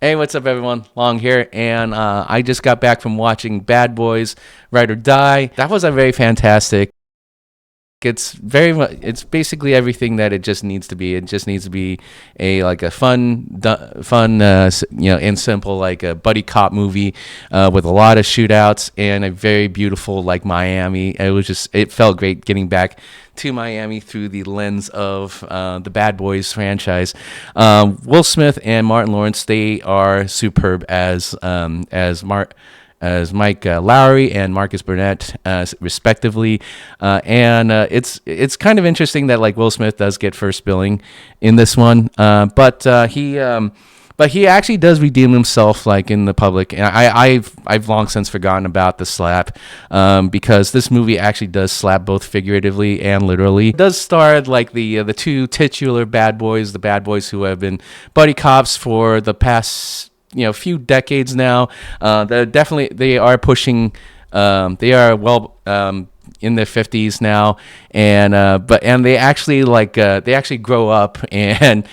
Hey, what's up, everyone? Long here, and I just got back from watching Bad Boys: Ride or Die. That was a very fantastic. It's very much. It's basically everything that it just needs to be. It just needs to be a fun, and simple like a buddy cop movie with a lot of shootouts and a very beautiful like Miami. It felt great getting back to Miami through the lens of the Bad Boys franchise. Will Smith and Martin Lawrence, they are superb as Mike Lowry and Marcus Burnett, respectively. And it's kind of interesting that like Will Smith does get first billing in this one, but he actually does redeem himself like in the public. And I've long since forgotten about the slap, because this movie actually does slap both figuratively and literally. It does star like the two titular bad boys, the bad boys who have been buddy cops for the past few decades now. They are pushing. They are in their 50s now, and they actually they actually grow up and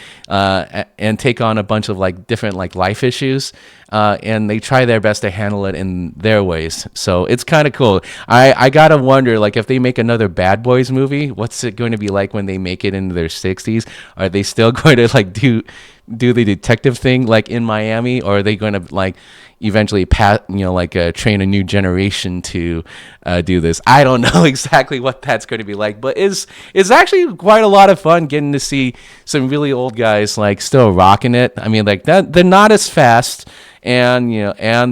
take on a bunch of like different like life issues, and they try their best to handle it in their ways. So it's kind of cool. I gotta wonder, like, if they make another Bad Boys movie, what's it going to be like when they make it into their 60s? Are they still going to like do the detective thing like in Miami, or are they going to like eventually train a new generation to do this? I don't know exactly what that's going to be like, but it's actually quite a lot of fun getting to see some really old guys like still rocking it. I mean, like that, they're not as fast, and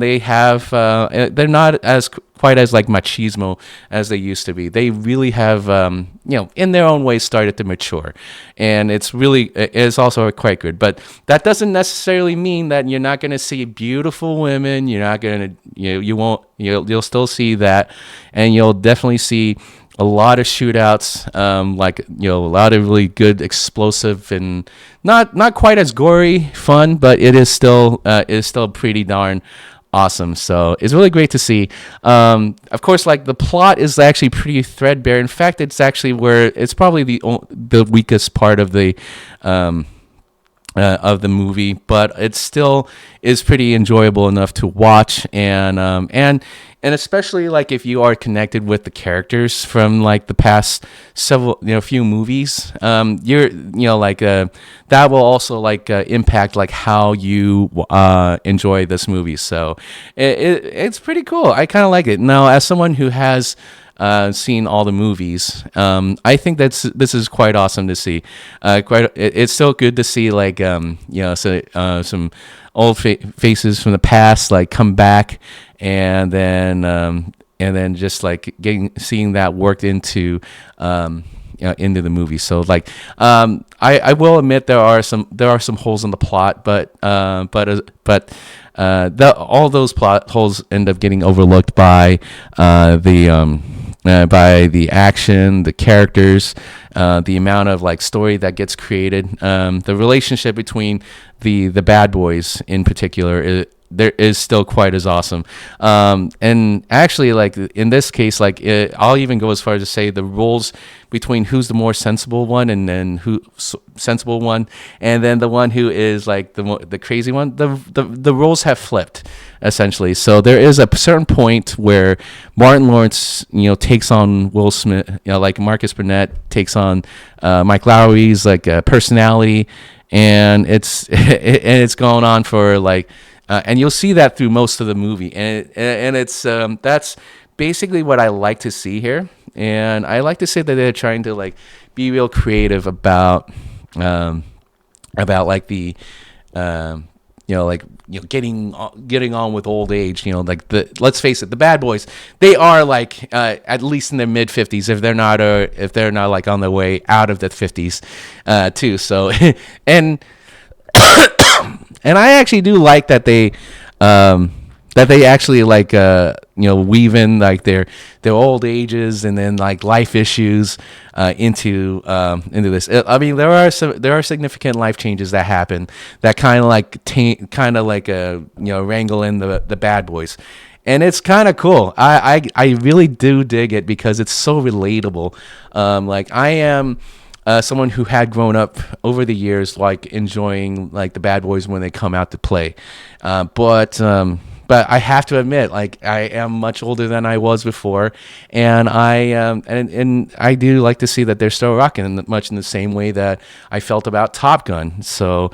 they have they're not as quite as like machismo as they used to be. They really have in their own way started to mature, and it's also quite good. But that doesn't necessarily mean that you're not going to see beautiful women. You're not going to you won't you'll still see that, and you'll definitely see a lot of shootouts, a lot of really good, explosive, and not quite as gory fun, but it is still pretty darn awesome. So it's really great to see. Of course, like the plot is actually pretty threadbare. In fact, it's probably the weakest part of the movie, but it still is pretty enjoyable enough to watch, and especially like if you are connected with the characters from like the past several few movies, that will also impact like how you enjoy this movie. So it's pretty cool. I kind of like it. Now, as someone who has seen all the movies, I think this is quite awesome to see. It's so good to see some old faces from the past like come back, and then just like seeing that worked into the movie. So I will admit there are some holes in the plot, but all those plot holes end up getting overlooked by the action, the characters, the amount of like story that gets created, the relationship between the bad boys in particular. There is still quite as awesome, and actually, like in this case, I'll even go as far as to say the roles between who's the more sensible one, and then sensible one, and then the one who is like the crazy one. The roles have flipped essentially. So there is a certain point where Martin Lawrence, takes on Will Smith, like Marcus Burnett takes on Mike Lowry's like personality, and it's going on for like. And you'll see that through most of the movie, and it's that's basically what I like to see here, and I like to say that they're trying to like be real creative about like the getting on with old age. Let's face it, the bad boys, they are like at least in their mid 50s, if they're not like on their way out of the 50s too. So and and I actually do like that they actually weave in like their old ages and then like life issues into this. I mean, there are significant life changes that happen that kind of wrangle in the bad boys. And it's kind of cool. I really do dig it because it's so relatable. someone who had grown up over the years, like enjoying like the Bad Boys when they come out to play. But I have to admit, like I am much older than I was before, and and I do like to see that they're still rocking much in the same way that I felt about Top Gun. So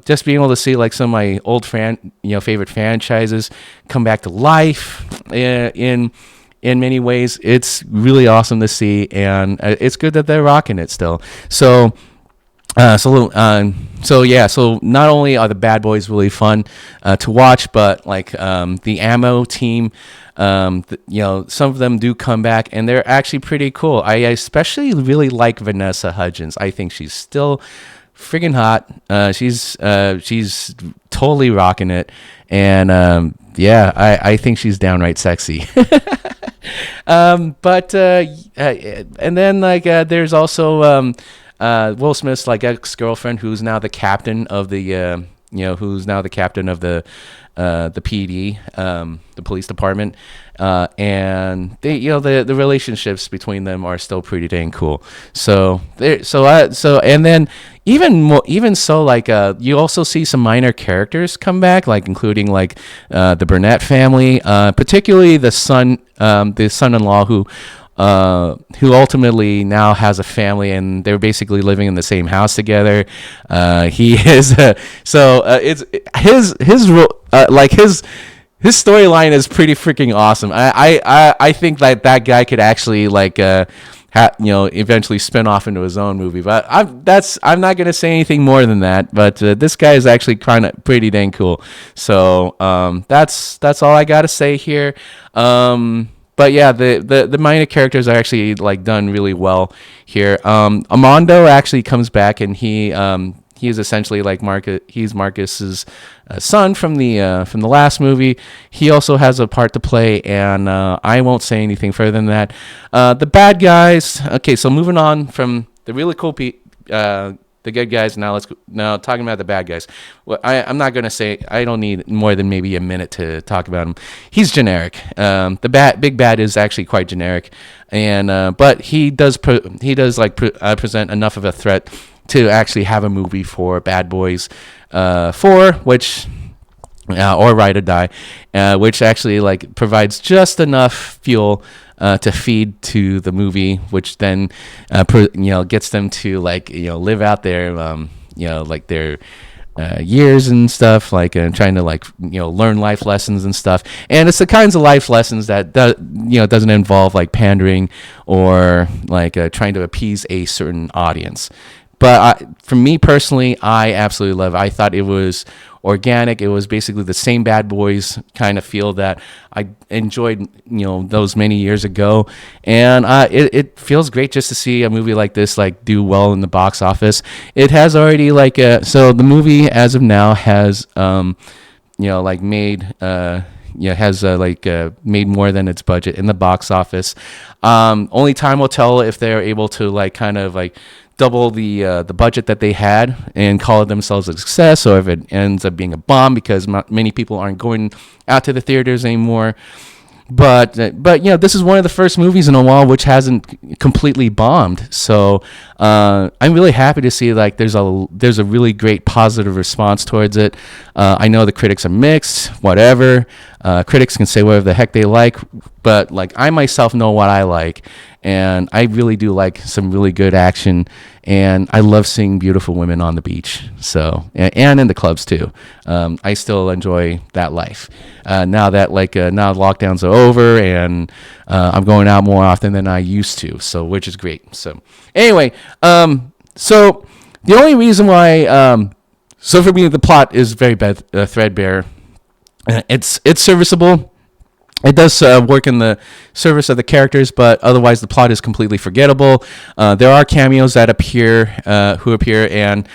just being able to see like some of my old favorite franchises come back to life in many ways, it's really awesome to see, and it's good that they're rocking it still. So not only are the Bad Boys really fun to watch, but like the Ammo team, some of them do come back, and they're actually pretty cool. I especially really like Vanessa Hudgens. I think she's still friggin' hot. She's totally rocking it, and I think she's downright sexy. And then there's also Will Smith's like ex-girlfriend, who's now the captain of the PD, the police department, and they, the relationships between them are still pretty dang cool. And then you also see some minor characters come back, like including like the Burnett family, particularly the son-in-law who ultimately now has a family, and they're basically living in the same house together. He is it's his storyline is pretty freaking awesome. I think that guy could actually eventually spin off into his own movie. But I'm not gonna say anything more than that. But this guy is actually kind of pretty dang cool. So that's all I gotta say here. But yeah, the minor characters are actually like done really well here. Armando actually comes back, and he is essentially like Marcus. He's Marcus's son from the last movie. He also has a part to play, and I won't say anything further than that. The bad guys. Okay, so moving on from the really cool the good guys. Now talking about the bad guys. Well, I'm not gonna say. I don't need more than maybe a minute to talk about him. He's generic. The big bad is actually quite generic, and but he does present enough of a threat to actually have a movie for Bad Boys 4, which. Or Ride or Die, which actually like provides just enough fuel to feed to the movie, which then gets them to live out their their years and stuff, trying to learn life lessons and stuff. And it's the kinds of life lessons that doesn't involve like pandering or trying to appease a certain audience. But for me personally, I absolutely love it. I thought it was organic. It was basically the same Bad Boys kind of feel that I enjoyed, those many years ago. And it feels great just to see a movie like this do well in the box office. It has already so the movie as of now has made made more than its budget in the box office. Only time will tell if they're able to double the budget that they had and call themselves a success, or if it ends up being a bomb because many people aren't going out to the theaters anymore. But this is one of the first movies in a while which hasn't completely bombed. So I'm really happy to see there's a really great positive response towards it. I know the critics are mixed, whatever. Critics can say whatever the heck they like, but I myself know what I like, and I really do like some really good action, and I love seeing beautiful women on the beach. So and in the clubs too. I still enjoy that life. Now that now lockdowns are over, and I'm going out more often than I used to. So which is great. So anyway, so the only reason why so for me the plot is very threadbare. It's serviceable. It does work in the service of the characters, but otherwise the plot is completely forgettable. There are cameos that appear, and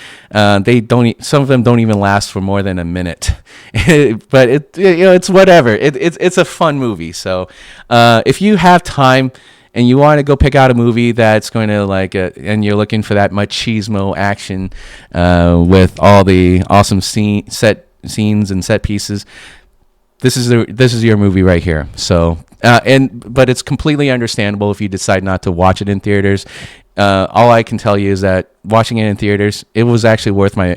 they don't. Some of them don't even last for more than a minute. But it's whatever. It's a fun movie. So if you have time and you want to go pick out a movie that's going to and you're looking for that machismo action with all the awesome scenes and set pieces, this is your movie right here. So but it's completely understandable if you decide not to watch it in theaters. all I can tell you is that watching it in theaters, it was actually worth my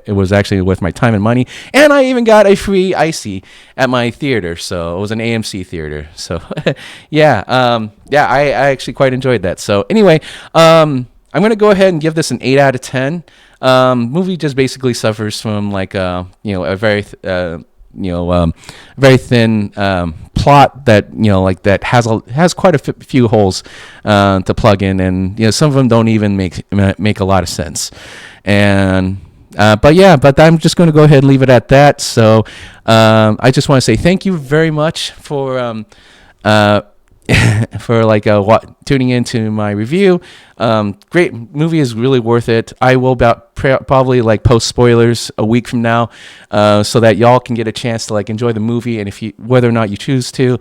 time and money. And I even got a free icy at my theater, so it was an AMC theater. So yeah, I actually quite enjoyed that. So anyway, I'm gonna go ahead and give this an 8 out of 10. Movie just basically suffers from like a very very thin plot that that has quite a few holes to plug in, and some of them don't even make a lot of sense. And but I'm just going to go ahead and leave it at that. So I just want to say thank you very much for for tuning into my review. Great movie, is really worth it. I will probably post spoilers a week from now, so that y'all can get a chance to enjoy the movie. And whether or not you choose to,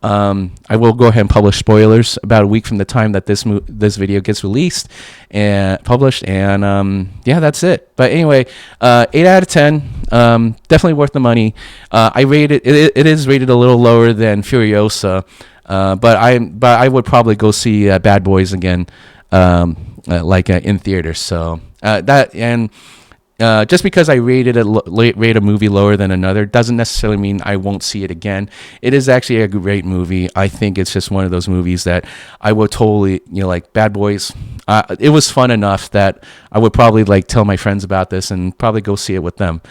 I will go ahead and publish spoilers about a week from the time that this video gets released and published. And that's it. But anyway, 8 out of 10. Definitely worth the money. I rate it. It is rated a little lower than Furiosa. But I would probably go see Bad Boys again, in theaters. So just because I rated a movie lower than another doesn't necessarily mean I won't see it again. It is actually a great movie. I think it's just one of those movies that I would totally, Bad Boys. It was fun enough that I would probably tell my friends about this and probably go see it with them.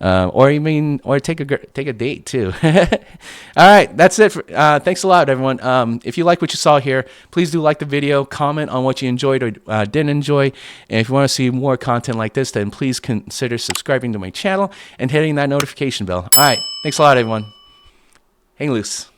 Or take a date too. All right, that's it. Thanks a lot, everyone. If you like what you saw here, please do like the video, comment on what you enjoyed or didn't enjoy. And if you want to see more content like this, then please consider subscribing to my channel and hitting that notification bell. All right, thanks a lot, everyone. Hang loose.